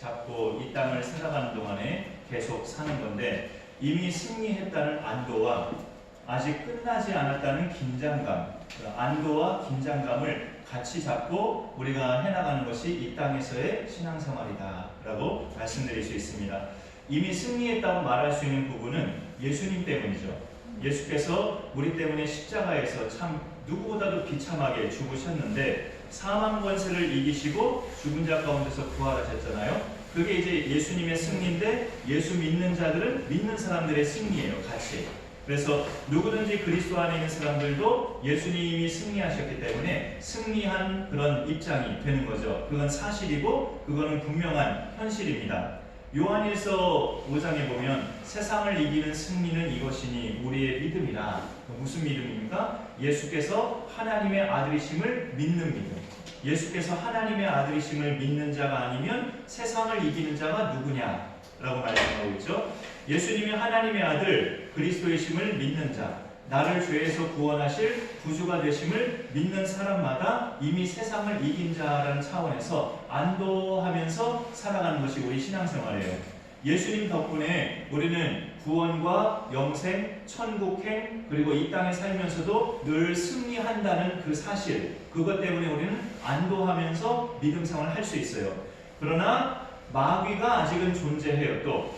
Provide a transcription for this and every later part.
잡고 이 땅을 살아가는 동안에 계속 사는 건데, 이미 승리했다는 안도와 아직 끝나지 않았다는 긴장감, 안도와 긴장감을 같이 잡고 우리가 해나가는 것이 이 땅에서의 신앙생활이다 라고 말씀드릴 수 있습니다. 이미 승리했다고 말할 수 있는 부분은 예수님 때문이죠. 예수께서 우리 때문에 십자가에서 참 누구보다도 비참하게 죽으셨는데 사망 권세를 이기시고 죽은 자 가운데서 부활하셨잖아요. 그게 이제 예수님의 승리인데, 예수 믿는 자들은 믿는 사람들의 승리예요, 같이. 그래서 누구든지 그리스도 안에 있는 사람들도 예수님이 승리하셨기 때문에 승리한 그런 입장이 되는 거죠. 그건 사실이고 그거는 분명한 현실입니다. 요한일서 5장에 보면 세상을 이기는 승리는 이것이니 우리의 믿음이라. 무슨 믿음입니까? 예수께서 하나님의 아들이심을 믿는 믿음. 예수께서 하나님의 아들이심을 믿는 자가 아니면 세상을 이기는 자가 누구냐? 라고 말씀하고 있죠. 예수님이 하나님의 아들 그리스도이심을 믿는 자, 나를 죄에서 구원하실 구주가 되심을 믿는 사람마다 이미 세상을 이긴 자라는 차원에서 안도하면서 살아가는 것이 우리 신앙생활이에요. 예수님 덕분에 우리는 구원과 영생, 천국행, 그리고 이 땅에 살면서도 늘 승리한다는 그 사실, 그것 때문에 우리는 안도하면서 믿음 생활을 할 수 있어요. 그러나 마귀가 아직은 존재해요. 또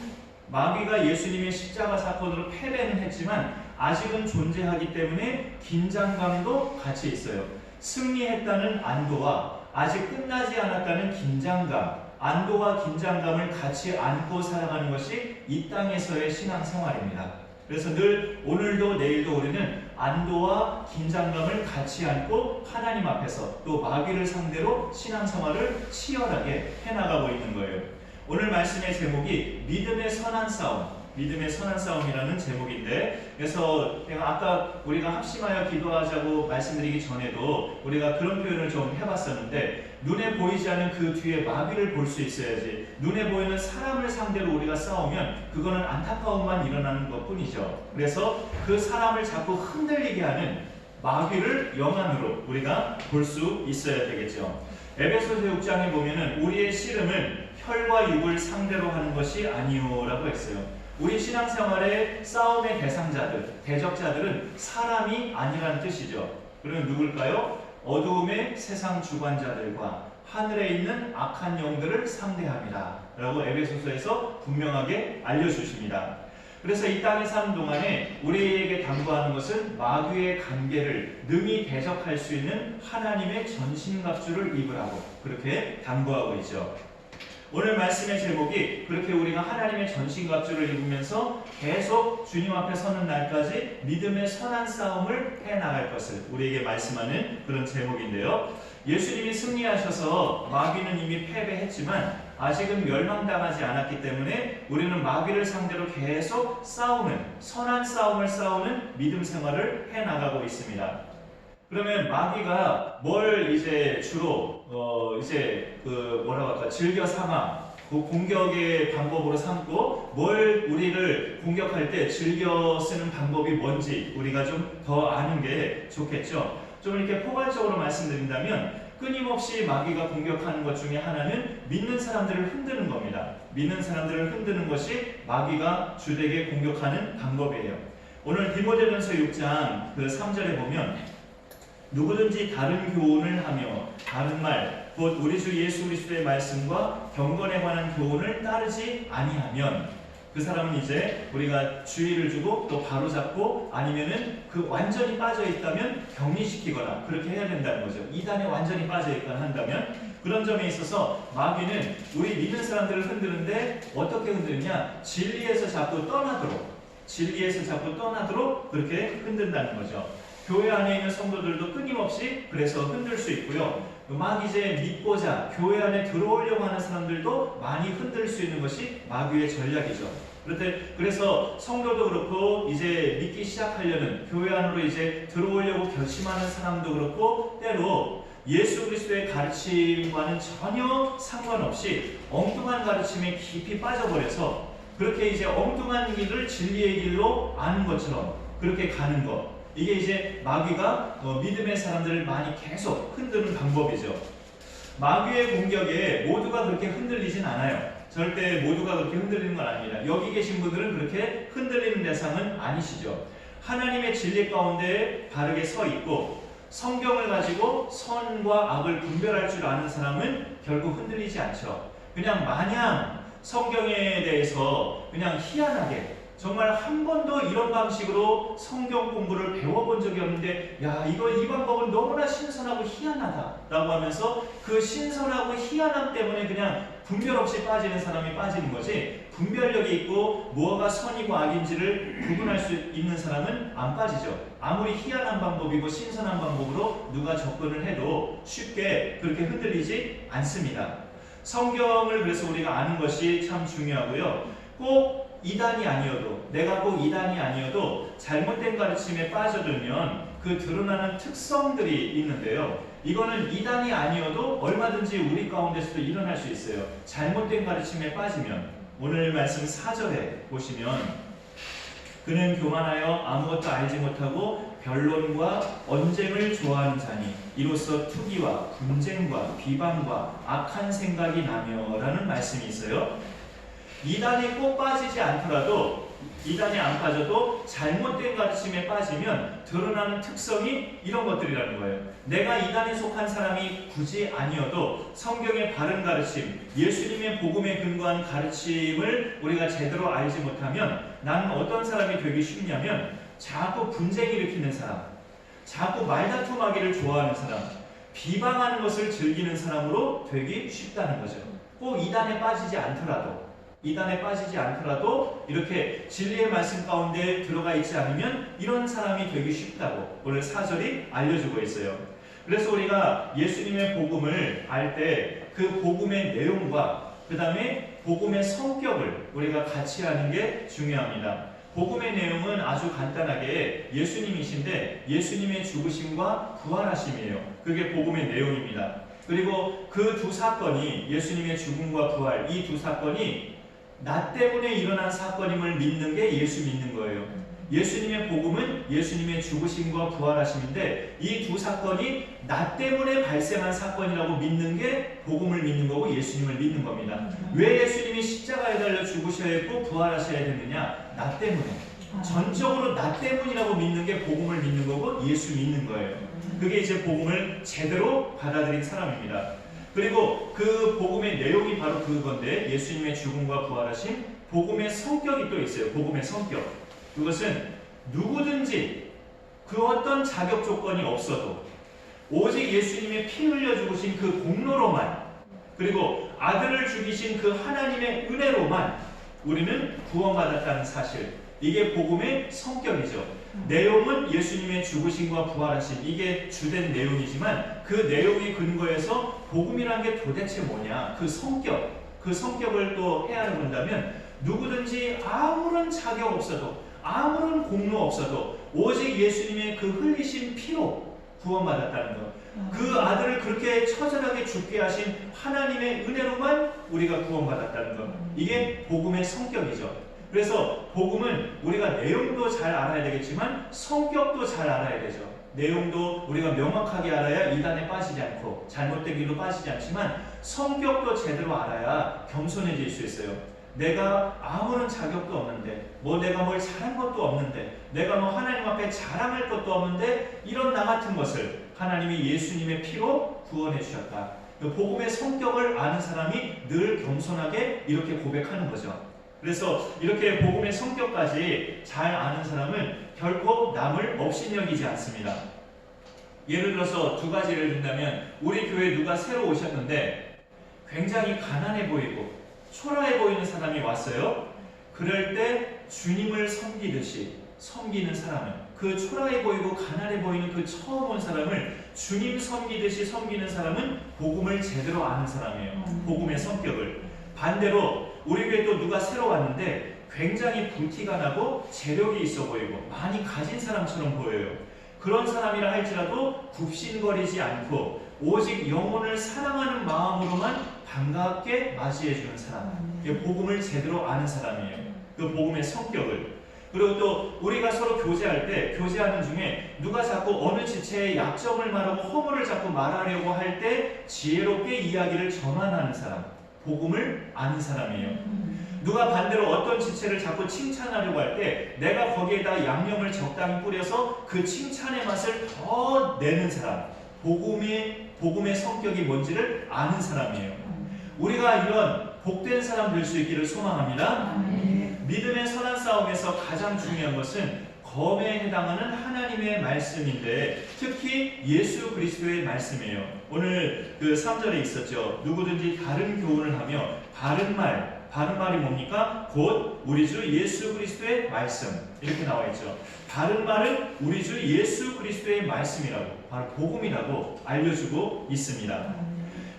마귀가 예수님의 십자가 사건으로 패배는 했지만 아직은 존재하기 때문에 긴장감도 같이 있어요. 승리했다는 안도와 아직 끝나지 않았다는 긴장감, 안도와 긴장감을 같이 안고 살아가는 것이 이 땅에서의 신앙생활입니다. 그래서 늘 오늘도 내일도 우리는 안도와 긴장감을 같이 안고 하나님 앞에서 또 마귀를 상대로 신앙생활을 치열하게 해나가고 있는 거예요. 오늘 말씀의 제목이 믿음의 선한 싸움, 믿음의 선한 싸움이라는 제목인데, 그래서 제가 아까 우리가 합심하여 기도하자고 말씀드리기 전에도 우리가 그런 표현을 좀 해봤었는데, 눈에 보이지 않는 그 뒤에 마귀를 볼 수 있어야지, 눈에 보이는 사람을 상대로 우리가 싸우면 그거는 안타까움만 일어나는 것 뿐이죠. 그래서 그 사람을 자꾸 흔들리게 하는 마귀를 영안으로 우리가 볼 수 있어야 되겠죠. 에베소서 6장에 보면은 우리의 씨름은 혈과 육을 상대로 하는 것이 아니오라고 했어요. 우리 신앙생활의 싸움의 대상자들, 대적자들은 사람이 아니라는 뜻이죠. 그러면 누굴까요? 어두움의 세상 주관자들과 하늘에 있는 악한 영들을 상대합니다 라고 에베소서에서 분명하게 알려주십니다. 그래서 이 땅에 사는 동안에 우리에게 당부하는 것은 마귀의 관계를 능히 대적할 수 있는 하나님의 전신갑주를 입으라고 그렇게 당부하고 있죠. 오늘 말씀의 제목이 그렇게 우리가 하나님의 전신갑주를 입으면서 계속 주님 앞에 서는 날까지 믿음의 선한 싸움을 해나갈 것을 우리에게 말씀하는 그런 제목인데요. 예수님이 승리하셔서 마귀는 이미 패배했지만 아직은 멸망당하지 않았기 때문에 우리는 마귀를 상대로 계속 싸우는, 선한 싸움을 싸우는 믿음 생활을 해나가고 있습니다. 그러면 마귀가 뭘 이제 주로 뭐라고 할까, 즐겨 삼아 그 공격의 방법으로 삼고, 뭘 우리를 공격할 때 즐겨 쓰는 방법이 뭔지 우리가 좀 더 아는 게 좋겠죠. 좀 이렇게 포괄적으로 말씀드린다면 끊임없이 마귀가 공격하는 것 중에 하나는 믿는 사람들을 흔드는 겁니다. 믿는 사람들을 흔드는 것이 마귀가 주되게 공격하는 방법이에요. 오늘 디모데전서 6장 그 3절에 보면 누구든지 다른 교훈을 하며 다른 말, 곧 우리 주 예수 그리스도의 말씀과 경건에 관한 교훈을 따르지 아니하면, 그 사람은 이제 우리가 주의를 주고 또 바로잡고, 아니면은 그 완전히 빠져 있다면 격리시키거나 그렇게 해야 된다는 거죠. 이단에 완전히 빠져 있거나 한다면. 그런 점에 있어서 마귀는 우리 믿는 사람들을 흔드는데 어떻게 흔드느냐, 진리에서 자꾸 떠나도록 그렇게 흔든다는 거죠. 교회 안에 있는 성도들도 끊임없이 그래서 흔들 수 있고요. 막 이제 믿고자 교회 안에 들어오려고 하는 사람들도 많이 흔들 수 있는 것이 마귀의 전략이죠. 그래서 성도도 그렇고 이제 믿기 시작하려는, 교회 안으로 이제 들어오려고 결심하는 사람도 그렇고, 때로 예수 그리스도의 가르침과는 전혀 상관없이 엉뚱한 가르침에 깊이 빠져버려서 그렇게 이제 엉뚱한 길을 진리의 길로 아는 것처럼 그렇게 가는 것, 이게 이제 마귀가 믿음의 사람들을 많이 계속 흔드는 방법이죠. 마귀의 공격에 모두가 그렇게 흔들리진 않아요. 절대 모두가 그렇게 흔들리는 건 아닙니다. 여기 계신 분들은 그렇게 흔들리는 대상은 아니시죠. 하나님의 진리 가운데 바르게 서 있고 성경을 가지고 선과 악을 분별할 줄 아는 사람은 결국 흔들리지 않죠. 그냥 마냥 성경에 대해서 그냥 희한하게 정말 한 번도 이런 방식으로 성경 공부를 배워본 적이 없는데 이 방법은 너무나 신선하고 희한하다라고 하면서 그 신선하고 희한함 때문에 그냥 분별 없이 빠지는 사람이 빠지는 거지, 분별력이 있고 뭐가 선이고 악인지를 구분할 수 있는 사람은 안 빠지죠. 아무리 희한한 방법이고 신선한 방법으로 누가 접근을 해도 쉽게 그렇게 흔들리지 않습니다. 성경을 그래서 우리가 아는 것이 참 중요하고요. 꼭 이단이 아니어도, 내가 꼭 이단이 아니어도 잘못된 가르침에 빠져들면 그 드러나는 특성들이 있는데요. 이거는 이단이 아니어도 얼마든지 우리 가운데서도 일어날 수 있어요. 잘못된 가르침에 빠지면, 오늘 말씀 4절에 보시면 그는 교만하여 아무것도 알지 못하고 변론과 언쟁을 좋아하는 자니 이로써 투기와 분쟁과 비방과 악한 생각이 나며 라는 말씀이 있어요. 이단이 꼭 빠지지 않더라도, 이단이 안 빠져도 잘못된 가르침에 빠지면 드러나는 특성이 이런 것들이라는 거예요. 내가 이단에 속한 사람이 굳이 아니어도 성경의 바른 가르침, 예수님의 복음에 근거한 가르침을 우리가 제대로 알지 못하면 나는 어떤 사람이 되기 쉽냐면 자꾸 분쟁 일으키는 사람, 자꾸 말다툼하기를 좋아하는 사람, 비방하는 것을 즐기는 사람으로 되기 쉽다는 거죠. 꼭 이단에 빠지지 않더라도 이렇게 진리의 말씀 가운데 들어가 있지 않으면 이런 사람이 되기 쉽다고 오늘 4절이 알려주고 있어요. 그래서 우리가 예수님의 복음을 알 때 그 복음의 내용과 그 다음에 복음의 성격을 우리가 같이 아는 게 중요합니다. 복음의 내용은 아주 간단하게 예수님이신데 예수님의 죽으심과 부활하심이에요. 그게 복음의 내용입니다. 그리고 그 두 사건이, 예수님의 죽음과 부활, 이 두 사건이 나 때문에 일어난 사건임을 믿는 게 예수 믿는 거예요. 예수님의 복음은 예수님의 죽으심과 부활하심인데 이 두 사건이 나 때문에 발생한 사건이라고 믿는 게 복음을 믿는 거고 예수님을 믿는 겁니다. 왜 예수님이 십자가에 달려 죽으셔야 했고 부활하셔야 됐느냐? 나 때문에. 전적으로 나 때문이라고 믿는 게 복음을 믿는 거고 예수 믿는 거예요. 그게 이제 복음을 제대로 받아들인 사람입니다. 그리고 그 복음의 내용이 바로 그건데, 예수님의 죽음과 부활하심, 복음의 성격이 또 있어요. 복음의 성격. 그것은 누구든지 그 어떤 자격 조건이 없어도 오직 예수님의 피 흘려 죽으신 그 공로로만, 그리고 아들을 죽이신 그 하나님의 은혜로만 우리는 구원받았다는 사실, 이게 복음의 성격이죠. 내용은 예수님의 죽으심과 부활하심, 이게 주된 내용이지만 그 내용의 근거에서 복음이란 게 도대체 뭐냐, 그 성격을 또 헤아려 본다면 누구든지 아무런 자격 없어도, 아무런 공로 없어도 오직 예수님의 그 흘리신 피로 구원받았다는 것, 그 아들을 그렇게 처절하게 죽게 하신 하나님의 은혜로만 우리가 구원받았다는 것, 이게 복음의 성격이죠. 그래서 복음은 우리가 내용도 잘 알아야 되겠지만 성격도 잘 알아야 되죠. 내용도 우리가 명확하게 알아야 이단에 빠지지 않고 잘못된 길로 빠지지 않지만 성격도 제대로 알아야 겸손해질 수 있어요. 내가 아무런 자격도 없는데, 내가 뭘 잘한 것도 없는데, 내가 하나님 앞에 자랑할 것도 없는데 이런 나 같은 것을 하나님이 예수님의 피로 구원해 주셨다. 복음의 성격을 아는 사람이 늘 겸손하게 이렇게 고백하는 거죠. 그래서 이렇게 복음의 성격까지 잘 아는 사람은 결코 남을 업신여기지 않습니다. 예를 들어서 두 가지 예를 든다면, 우리 교회에 누가 새로 오셨는데 굉장히 가난해 보이고 초라해 보이는 사람이 왔어요. 그럴 때 주님을 섬기듯이 섬기는 사람은, 그 초라해 보이고 가난해 보이는 그 처음 온 사람을 주님 섬기듯이 섬기는 사람은 복음을 제대로 아는 사람이에요. 복음의 성격을. 반대로 우리 교회에 또 누가 새로 왔는데 굉장히 불티가 나고 재력이 있어 보이고 많이 가진 사람처럼 보여요. 그런 사람이라 할지라도 굽신거리지 않고 오직 영혼을 사랑하는 마음으로만 반갑게 맞이해주는 사람, 복음을 제대로 아는 사람이에요. 그 복음의 성격을. 그리고 또 우리가 서로 교제할 때 교제하는 중에 누가 자꾸 어느 지체의 약점을 말하고 허물을 자꾸 말하려고 할 때 지혜롭게 이야기를 전환하는 사람, 복음을 아는 사람이에요. 누가 반대로 어떤 지체를 자꾸 칭찬하려고 할 때 내가 거기에다 양념을 적당히 뿌려서 그 칭찬의 맛을 더 내는 사람, 복음의 성격이 뭔지를 아는 사람이에요. 우리가 이런 복된 사람 될 수 있기를 소망합니다. 믿음의 선한 싸움에서 가장 중요한 것은 검에 해당하는 하나님의 말씀인데 특히 예수 그리스도의 말씀이에요. 오늘 그 3절에 있었죠. 누구든지 다른 교훈을 하며 바른 말이 뭡니까? 곧 우리 주 예수 그리스도의 말씀. 이렇게 나와 있죠. 바른 말은 우리 주 예수 그리스도의 말씀이라고, 바로 복음이라고 알려주고 있습니다.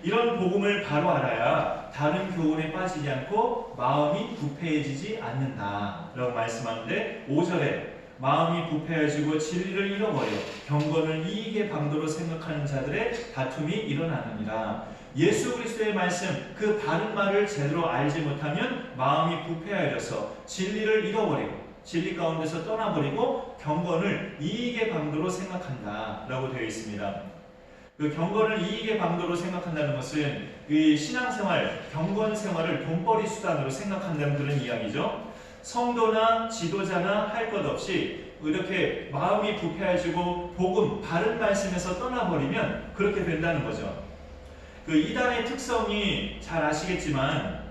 이런 복음을 바로 알아야 다른 교훈에 빠지지 않고 마음이 부패해지지 않는다 라고 말씀하는데 5절에 마음이 부패해지고 진리를 잃어버려 경건을 이익의 방도로 생각하는 자들의 다툼이 일어나느니라. 예수 그리스도의 말씀, 그 바른 말을 제대로 알지 못하면 마음이 부패하여져서 진리를 잃어버리고 진리 가운데서 떠나버리고 경건을 이익의 방도로 생각한다 라고 되어 있습니다. 그 경건을 이익의 방도로 생각한다는 것은 그 신앙생활, 경건생활을 돈벌이 수단으로 생각한다는 그런 이야기죠. 성도나 지도자나 할 것 없이 이렇게 마음이 부패해지고 복음, 바른 말씀에서 떠나버리면 그렇게 된다는 거죠. 그 이단의 특성이 잘 아시겠지만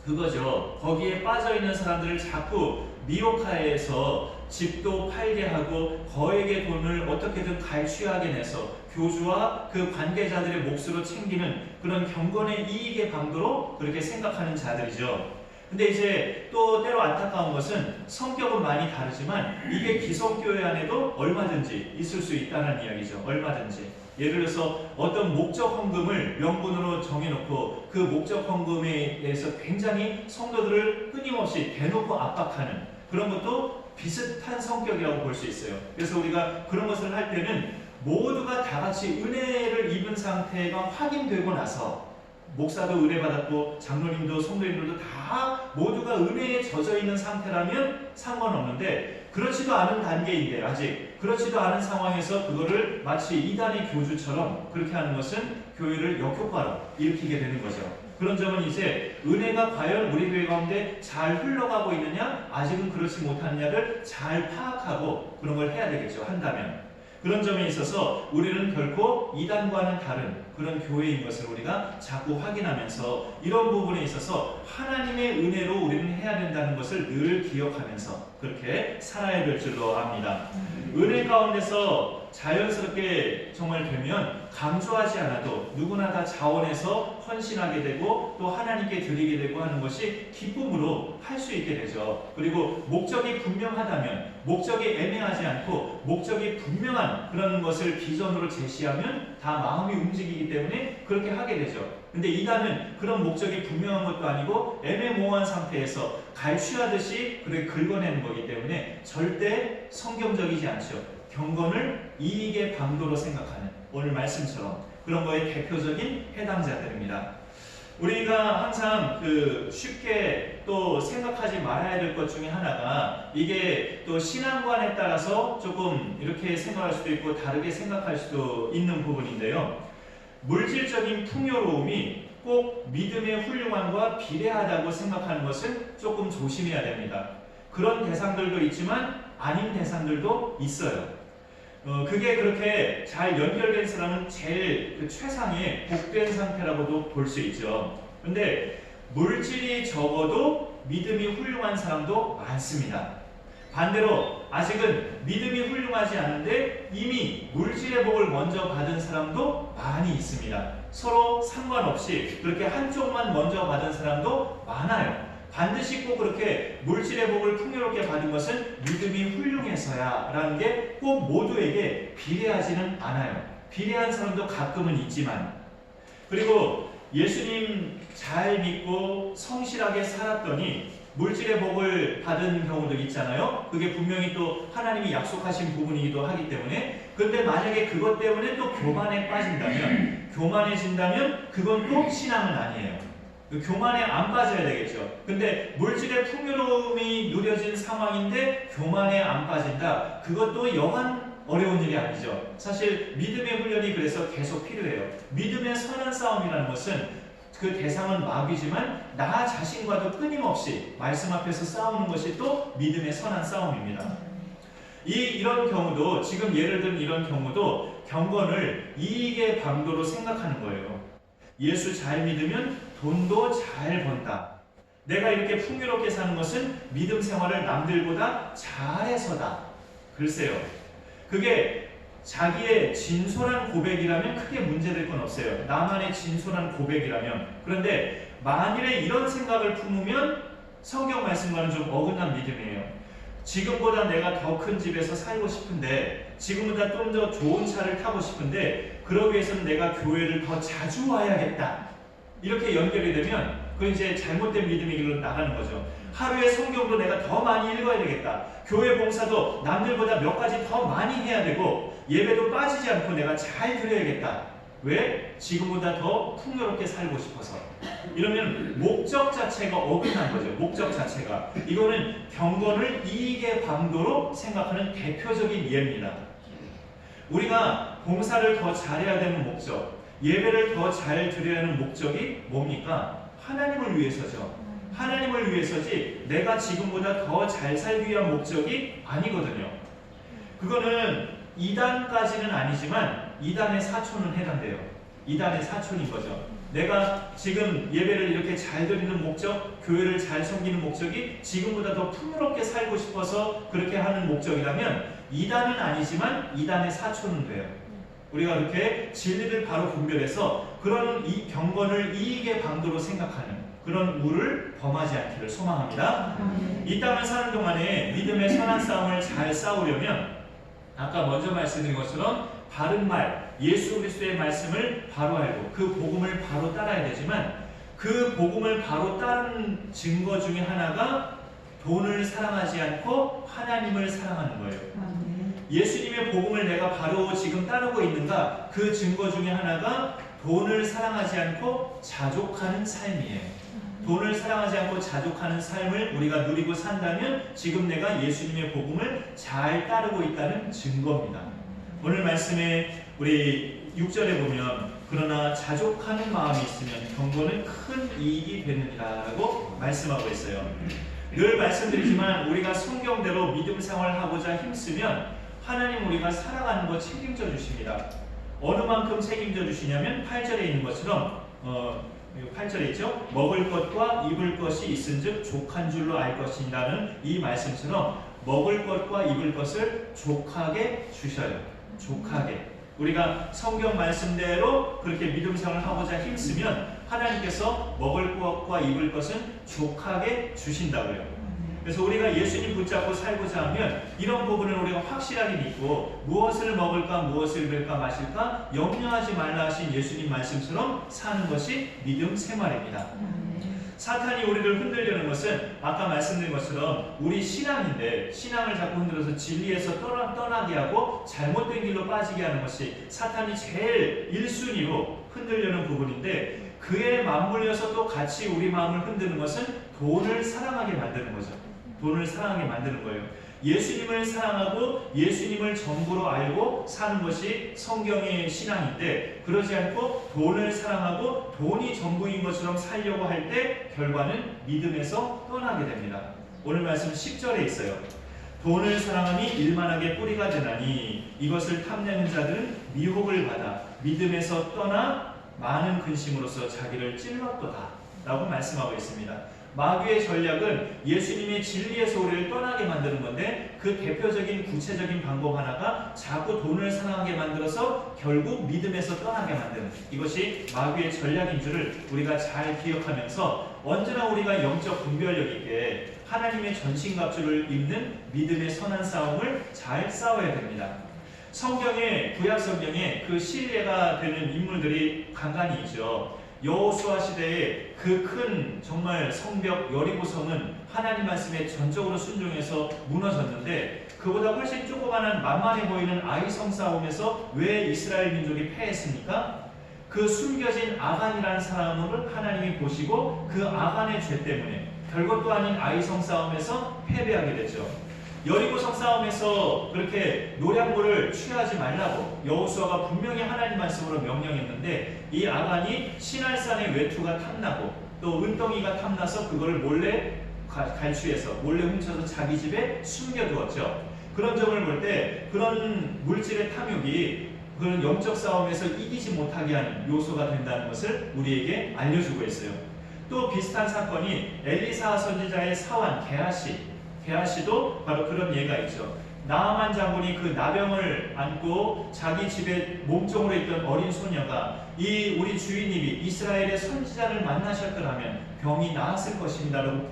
그거죠. 거기에 빠져있는 사람들을 자꾸 미혹하여서 집도 팔게 하고 거액의 돈을 어떻게든 갈취하게 내서 교주와 그 관계자들의 몫으로 챙기는 그런 경건의 이익의 방도로 그렇게 생각하는 자들이죠. 근데 이제 또 때로 안타까운 것은 성격은 많이 다르지만 이게 기성교회 안에도 얼마든지 있을 수 있다는 이야기죠. 얼마든지. 예를 들어서 어떤 목적 헌금을 명분으로 정해놓고 그 목적 헌금에 대해서 굉장히 성도들을 끊임없이 대놓고 압박하는 그런 것도 비슷한 성격이라고 볼 수 있어요. 그래서 우리가 그런 것을 할 때는 모두가 다 같이 은혜를 입은 상태가 확인되고 나서 목사도 은혜 받았고 장로님도 성도님들도 다 모두가 은혜에 젖어 있는 상태라면 상관없는데 그렇지도 않은 단계인데 아직 그렇지도 않은 상황에서 그거를 마치 이단의 교주처럼 그렇게 하는 것은 교회를 역효과로 일으키게 되는 거죠. 그런 점은 이제 은혜가 과연 우리 교회 가운데 잘 흘러가고 있느냐 아직은 그렇지 못하느냐를 잘 파악하고 그런 걸 해야 되겠죠. 한다면. 그런 점에 있어서 우리는 결코 이단과는 다른 그런 교회인 것을 우리가 자꾸 확인하면서 이런 부분에 있어서 하나님의 은혜로 우리는 해야 된다는 것을 늘 기억하면서 그렇게 살아야 될 줄로 압니다. 은혜 가운데서 자연스럽게 정말 되면 강조하지 않아도 누구나 다 자원해서 헌신하게 되고 또 하나님께 드리게 되고 하는 것이 기쁨으로 할 수 있게 되죠. 그리고 목적이 분명하다면 목적이 애매하지 않고 목적이 분명한 그런 것을 비전으로 제시하면 다 마음이 움직이기 때문에 그렇게 하게 되죠. 근데 이단은 그런 목적이 분명한 것도 아니고 애매모호한 상태에서 갈취하듯이 그렇게 긁어내는 거기 때문에 절대 성경적이지 않죠. 경건을 이익의 방도로 생각하는 오늘 말씀처럼 그런 거에 대표적인 해당자들입니다. 우리가 항상 쉽게 또 생각하지 말아야 될 것 중에 하나가 이게 또 신앙관에 따라서 조금 이렇게 생각할 수도 있고 다르게 생각할 수도 있는 부분인데요. 물질적인 풍요로움이 꼭 믿음의 훌륭함과 비례하다고 생각하는 것은 조금 조심해야 됩니다. 그런 대상들도 있지만 아닌 대상들도 있어요. 그게 그렇게 잘 연결된 사람은 제일 최상의 복된 상태라고도 볼 수 있죠. 근데 물질이 적어도 믿음이 훌륭한 사람도 많습니다. 반대로 아직은 믿음이 훌륭하지 않은데 이미 물질의 복을 먼저 받은 사람도 많이 있습니다. 서로 상관없이 그렇게 한쪽만 먼저 받은 사람도 많아요. 반드시 꼭 그렇게 물질의 복을 풍요롭게 받은 것은 믿음이 훌륭해서야 라는 게 꼭 모두에게 비례하지는 않아요. 비례한 사람도 가끔은 있지만 그리고 예수님 잘 믿고 성실하게 살았더니 물질의 복을 받은 경우도 있잖아요. 그게 분명히 또 하나님이 약속하신 부분이기도 하기 때문에 근데 만약에 그것 때문에 또 교만에 빠진다면 교만해진다면 그건 또 신앙은 아니에요. 교만에 안 빠져야 되겠죠. 근데 물질의 풍요로움이 누려진 상황인데 교만에 안 빠진다. 그것도 여간 어려운 일이 아니죠. 사실 믿음의 훈련이 그래서 계속 필요해요. 믿음의 선한 싸움이라는 것은 그 대상은 마귀지만 나 자신과도 끊임없이 말씀 앞에서 싸우는 것이 또 믿음의 선한 싸움입니다. 이런 경우도, 지금 예를 든 이런 경우도 경건을 이익의 방도로 생각하는 거예요. 예수 잘 믿으면 돈도 잘 번다. 내가 이렇게 풍요롭게 사는 것은 믿음 생활을 남들보다 잘해서다. 글쎄요. 그게 자기의 진솔한 고백이라면 크게 문제될 건 없어요. 나만의 진솔한 고백이라면. 그런데 만일에 이런 생각을 품으면 성경 말씀과는 좀 어긋난 믿음이에요. 지금보다 내가 더 큰 집에서 살고 싶은데, 지금보다 좀 더 좋은 차를 타고 싶은데, 그러기 위해서는 내가 교회를 더 자주 와야겠다. 이렇게 연결이 되면 그건 이제 잘못된 믿음의 길로 나가는 거죠. 하루에 성경도 내가 더 많이 읽어야 되겠다. 교회 봉사도 남들보다 몇 가지 더 많이 해야 되고, 예배도 빠지지 않고 내가 잘 드려야겠다. 왜? 지금보다 더 풍요롭게 살고 싶어서. 이러면 목적 자체가 어긋난 거죠. 목적 자체가. 이거는 경건을 이익의 방도로 생각하는 대표적인 예입니다. 우리가 봉사를 더 잘해야 되는 목적, 예배를 더 잘 드려야 하는 목적이 뭡니까? 하나님을 위해서죠. 하나님을 위해서지 내가 지금보다 더 잘 살기 위한 목적이 아니거든요. 그거는 2단까지는 아니지만 2단의 사촌은 해당돼요. 2단의 사촌인 거죠. 내가 지금 예배를 이렇게 잘 드리는 목적, 교회를 잘 섬기는 목적이 지금보다 더 풍요롭게 살고 싶어서 그렇게 하는 목적이라면 2단은 아니지만 2단의 사촌은 돼요. 우리가 그렇게 진리를 바로 분별해서 그런 이 경건을 이익의 방도로 생각하는 그런 우를 범하지 않기를 소망합니다. 이 땅을 사는 동안에 믿음의 선한 싸움을 잘 싸우려면 아까 먼저 말씀드린 것처럼 바른 말, 예수 그리스도의 말씀을 바로 알고 그 복음을 바로 따라야 되지만 그 복음을 바로 따르는 증거 중에 하나가 돈을 사랑하지 않고 하나님을 사랑하는 거예요. 예수님의 복음을 내가 바로 지금 따르고 있는가? 그 증거 중에 하나가 돈을 사랑하지 않고 자족하는 삶이에요. 돈을 사랑하지 않고 자족하는 삶을 우리가 누리고 산다면 지금 내가 예수님의 복음을 잘 따르고 있다는 증거입니다. 오늘 말씀에 우리 6절에 보면 그러나 자족하는 마음이 있으면 경건은 큰 이익이 되느니라 라고 말씀하고 있어요. 늘 말씀드리지만 우리가 성경대로 믿음 생활하고자 힘쓰면 하나님 우리가 살아가는 거 책임져 주십니다. 어느 만큼 책임져 주시냐면 8절에 있는 것처럼 8절에 있죠. 먹을 것과 입을 것이 있은즉 족한 줄로 알 것이라는 이 말씀처럼 먹을 것과 입을 것을 족하게 주셔요. 족하게. 우리가 성경 말씀대로 그렇게 믿음 생활을 하고자 힘쓰면 하나님께서 먹을 것과 입을 것은 족하게 주신다고요. 그래서 우리가 예수님 붙잡고 살고자 하면 이런 부분을 우리가 확실하게 믿고 무엇을 먹을까 무엇을 입을까 마실까 염려하지 말라 하신 예수님 말씀처럼 사는 것이 믿음 생활입니다. 사탄이 우리를 흔들려는 것은 아까 말씀드린 것처럼 우리 신앙인데 신앙을 자꾸 흔들어서 진리에서 떠나게 하고 잘못된 길로 빠지게 하는 것이 사탄이 제일 1순위로 흔들려는 부분인데 그에 맞물려서 또 같이 우리 마음을 흔드는 것은 돈을 사랑하게 만드는 거죠. 돈을 사랑하게 만드는 거예요. 예수님을 사랑하고 예수님을 전부로 알고 사는 것이 성경의 신앙인데 그러지 않고 돈을 사랑하고 돈이 전부인 것처럼 살려고 할 때 결과는 믿음에서 떠나게 됩니다. 오늘 말씀 10절에 있어요. 돈을 사랑함이 일만하게 뿌리가 되나니 이것을 탐내는 자들은 미혹을 받아 믿음에서 떠나 많은 근심으로써 자기를 찔렀도다 라고 말씀하고 있습니다. 마귀의 전략은 예수님의 진리에서 우리를 떠나게 만드는 건데 그 대표적인 구체적인 방법 하나가 자꾸 돈을 사랑하게 만들어서 결국 믿음에서 떠나게 만드는 이것이 마귀의 전략인 줄을 우리가 잘 기억하면서 언제나 우리가 영적 분별력 있게 하나님의 전신갑주를 입는 믿음의 선한 싸움을 잘 싸워야 됩니다. 성경에 구약 성경에 그 신뢰가 되는 인물들이 간간히 있죠. 여호수아 시대에 그 큰 정말 성벽 여리고성은 하나님 말씀에 전적으로 순종해서 무너졌는데 그보다 훨씬 조그마한 만만해 보이는 아이성 싸움에서 왜 이스라엘 민족이 패했습니까? 그 숨겨진 아간이라는 사람을 하나님이 보시고 그 아간의 죄 때문에 별것도 아닌 아이성 싸움에서 패배하게 됐죠. 여리고성 싸움에서 그렇게 노략물을 취하지 말라고 여호수아가 분명히 하나님 말씀으로 명령했는데 이 아간이 시날산의 외투가 탐나고 또 은덩이가 탐나서 그거를 몰래 갈취해서 몰래 훔쳐서 자기 집에 숨겨두었죠. 그런 점을 볼 때 그런 물질의 탐욕이 그런 영적 싸움에서 이기지 못하게 하는 요소가 된다는 것을 우리에게 알려주고 있어요. 또 비슷한 사건이 엘리사 선지자의 사환 게하시도 바로 그런 예가 있죠. 나아만 장군이 그 나병을 안고 자기 집에 몸종으로 있던 어린 소녀가 이 우리 주인님이 이스라엘의 선지자를 만나셨더라면 병이 나았을 것입니다라고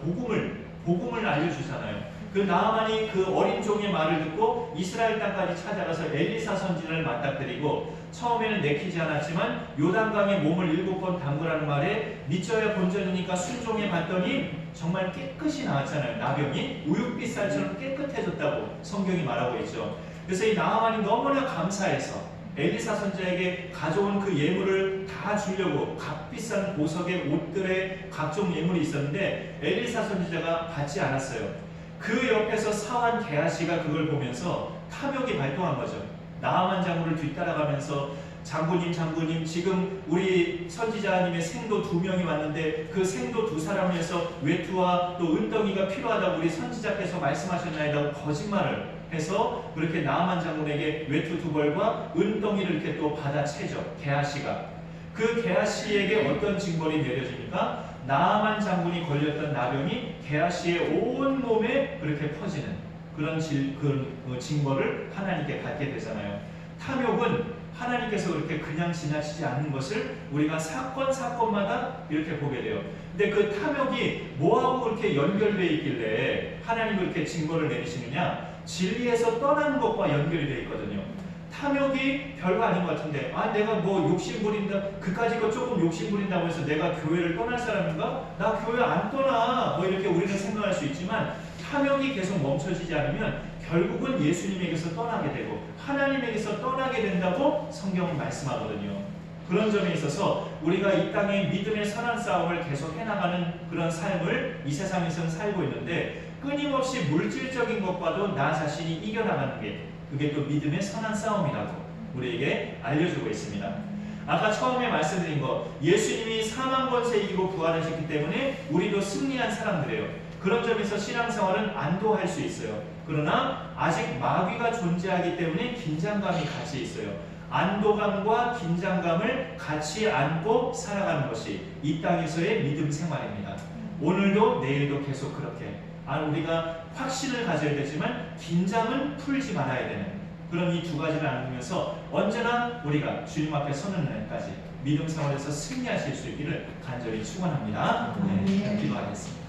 복음을 알려주잖아요. 그 나아만이 그 어린 종의 말을 듣고 이스라엘 땅까지 찾아가서 엘리사 선지자를 맞닥뜨리고 처음에는 내키지 않았지만 요단강에 몸을 7번 담그라는 말에 믿져야 본전이니까 순종해 봤더니 정말 깨끗이 나왔잖아요. 나병이 우윳빛 쌀처럼 깨끗해졌다고 성경이 말하고 있죠. 그래서 이 나아만이 너무나 감사해서 엘리사 선지자에게 가져온 그 예물을 다 주려고 값비싼 보석의 옷들의 각종 예물이 있었는데 엘리사 선지자가 받지 않았어요. 그 옆에서 사환 게하시가 그걸 보면서 탐욕이 발동한 거죠. 나아만 장군을 뒤따라가면서 장군님 지금 우리 선지자님의 생도 2명이 왔는데 그 생도 2사람을 위해서 외투와 또 은덩이가 필요하다고 우리 선지자께서 말씀하셨나이다고 거짓말을 해서 그렇게 나아만 장군에게 외투 2벌과 은덩이를 이렇게 또 받아채죠. 게하시가. 그 게하시에게 어떤 징벌이 내려집니까? 나아만 장군이 걸렸던 나병이 게하시의 온 몸에 그렇게 퍼지는 그런 징벌을 하나님께 받게 되잖아요. 탐욕은 하나님께서 그렇게 그냥 지나치지 않는 것을 우리가 사건마다 이렇게 보게 돼요. 근데 그 탐욕이 뭐하고 그렇게 연결되어 있길래 하나님이 그렇게 징벌을 내리시느냐? 진리에서 떠나는 것과 연결이 되어 있거든요. 탐욕이 별거 아닌 것 같은데 내가 뭐 욕심 부린다 그까짓 거 조금 욕심 부린다고 해서 내가 교회를 떠날 사람인가? 나 교회 안 떠나 뭐 이렇게 우리는 생각할 수 있지만 탐욕이 계속 멈춰지지 않으면 결국은 예수님에게서 떠나게 되고 하나님에게서 떠나게 된다고 성경은 말씀하거든요. 그런 점에 있어서 우리가 이 땅에 믿음의 선한 싸움을 계속 해나가는 그런 삶을 이 세상에서는 살고 있는데 끊임없이 물질적인 것과도 나 자신이 이겨나가는 게 그게 또 믿음의 선한 싸움이라고 우리에게 알려주고 있습니다. 아까 처음에 말씀드린 거 예수님이 사망 권세 이기고 부활하셨기 때문에 우리도 승리한 사람들이에요. 그런 점에서 신앙생활은 안도할 수 있어요. 그러나 아직 마귀가 존재하기 때문에 긴장감이 같이 있어요. 안도감과 긴장감을 같이 안고 살아가는 것이 이 땅에서의 믿음 생활입니다. 오늘도 내일도 계속 그렇게 우리가 확신을 가져야 되지만 긴장은 풀지 말아야 되는 그런 이 2가지를 나누면서 언제나 우리가 주님 앞에 서는 날까지 믿음 생활에서 승리하실 수 있기를 간절히 축원합니다. 네, 기도하겠습니다.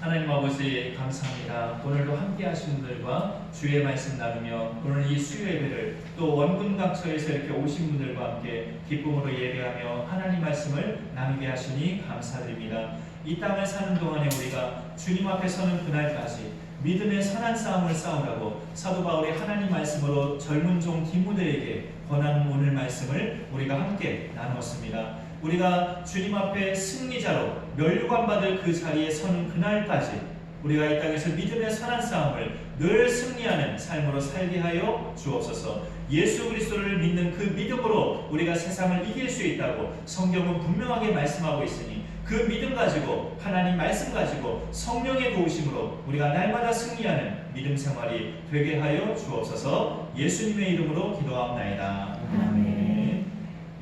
하나님 아버지 감사합니다. 오늘도 함께 하신 분들과 주의 말씀 나누며 오늘 이 수요 예배를 또 원군각처에서 이렇게 오신 분들과 함께 기쁨으로 예배하며 하나님 말씀을 나누게 하시니 감사드립니다. 이 땅을 사는 동안에 우리가 주님 앞에 서는 그날까지 믿음의 선한 싸움을 싸우라고 사도 바울이 하나님 말씀으로 젊은 종 디모데에게 권하는 오늘 말씀을 우리가 함께 나누었습니다. 우리가 주님 앞에 승리자로 멸류관 받을 그 자리에 서는 그날까지 우리가 이 땅에서 믿음의 선한 싸움을 늘 승리하는 삶으로 살게 하여 주옵소서. 예수 그리스도를 믿는 그 믿음으로 우리가 세상을 이길 수 있다고 성경은 분명하게 말씀하고 있으니 그 믿음 가지고 하나님 말씀 가지고 성령의 도우심으로 우리가 날마다 승리하는 믿음 생활이 되게 하여 주옵소서. 예수님의 이름으로 기도하옵나이다. 아멘.